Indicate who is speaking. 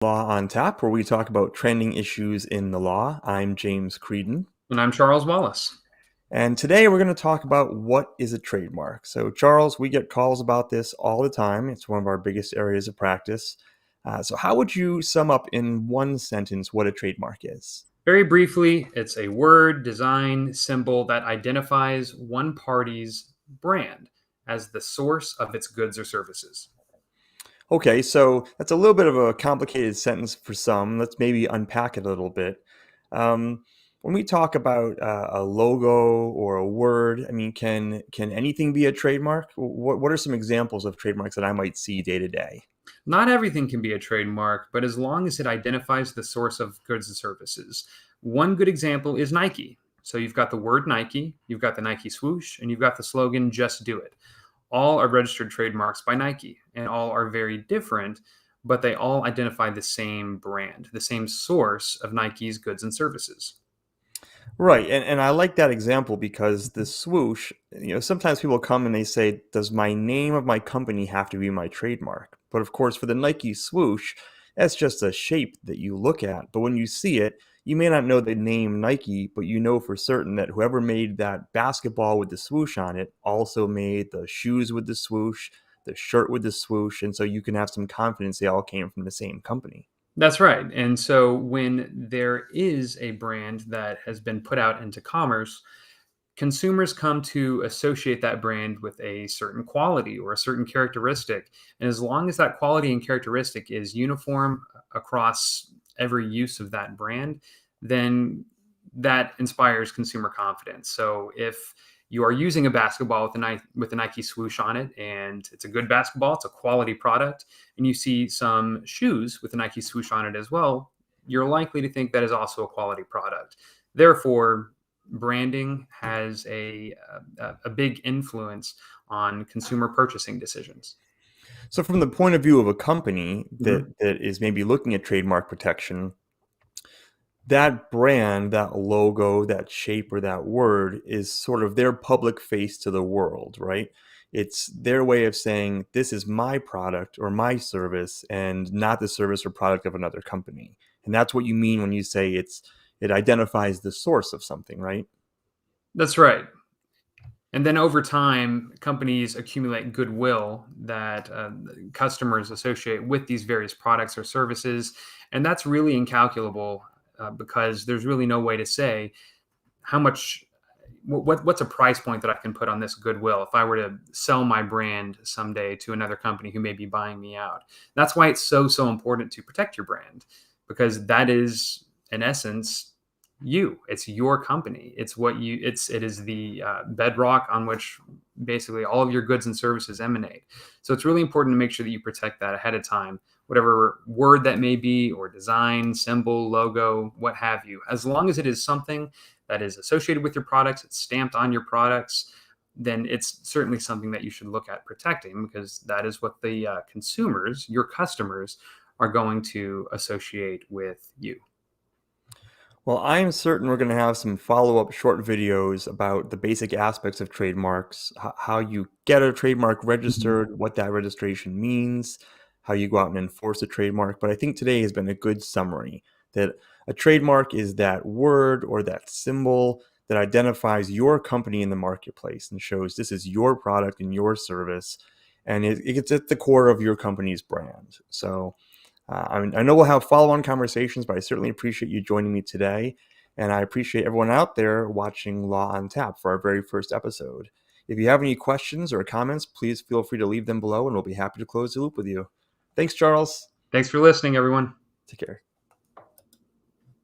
Speaker 1: Law on Tap, where we talk about trending issues in the law. I'm James Creedon.
Speaker 2: And I'm Charles Wallace.
Speaker 1: And today we're going to talk about what is a trademark. So, Charles, we get calls about this all the time. It's one of our biggest areas of practice. So, how would you sum up in one sentence what a trademark is?
Speaker 2: Very briefly, it's a word, design, symbol that identifies one party's brand as the source of its goods or services.
Speaker 1: Okay, so that's a little bit of a complicated sentence for some. Let's maybe unpack it a little bit. When we talk about a logo or a word, I mean, can anything be a trademark? What are some examples of trademarks that I might see day to day?
Speaker 2: Not everything can be a trademark, but as long as it identifies the source of goods and services. One good example is Nike. So you've got the word Nike, you've got the Nike swoosh, and you've got the slogan, just do it. All are registered trademarks by Nike, and all are very different, but they all identify the same brand, the same source of Nike's goods and services.
Speaker 1: Right, and I like that example because the swoosh, sometimes people come and they say, does my name of my company have to be my trademark? But of course, for the Nike swoosh, that's just a shape that you look at. But when you see it, you may not know the name Nike, but you know for certain that whoever made that basketball with the swoosh on it also made the shoes with the swoosh, the shirt with the swoosh, and so you can have some confidence they all came from the same company.
Speaker 2: That's right. And so when there is a brand that has been put out into commerce, consumers come to associate that brand with a certain quality or a certain characteristic. And as long as that quality and characteristic is uniform across every use of that brand, then that inspires consumer confidence. So if you are using a basketball with the Nike swoosh on it, and it's a good basketball, it's a quality product, and you see some shoes with the Nike swoosh on it as well, you're likely to think that is also a quality product. Therefore, branding has a big influence on consumer purchasing decisions.
Speaker 1: So, from the point of view of a company that,
Speaker 2: Mhm.
Speaker 1: that is maybe looking at trademark protection, that brand, that logo, that shape, or that word is sort of their public face to the world, right? It's their way of saying, this is my product or my service and not the service or product of another company. And that's what you mean when you say it identifies the source of something, right?
Speaker 2: That's right. And then over time, companies accumulate goodwill that customers associate with these various products or services. And that's really incalculable because there's really no way to say how much what's a price point that I can put on this goodwill if I were to sell my brand someday to another company who may be buying me out. That's why it's so important to protect your brand, because that is in essence it's your company, it is the bedrock on which basically all of your goods and services emanate. So it's really important to make sure that you protect that ahead of time, whatever word that may be, or design, symbol, logo, what have you, as long as it is something that is associated with your products, it's stamped on your products, then it's certainly something that you should look at protecting, because that is what the consumers, your customers, are going to associate with you.
Speaker 1: Well, I'm certain we're going to have some follow-up short videos about the basic aspects of trademarks, how you get a trademark
Speaker 2: Mhm.
Speaker 1: registered, what that registration means, how you go out and enforce a trademark. But I think today has been a good summary that a trademark is that word or that symbol that identifies your company in the marketplace and shows this is your product and your service, and it gets at the core of your company's brand. So I know we'll have follow-on conversations, but I certainly appreciate you joining me today, and I appreciate everyone out there watching Law on Tap for our very first episode. If you have any questions or comments, please feel free to leave them below, and we'll be happy to close the loop with you. Thanks, Charles.
Speaker 2: Thanks for listening, everyone.
Speaker 1: Take care.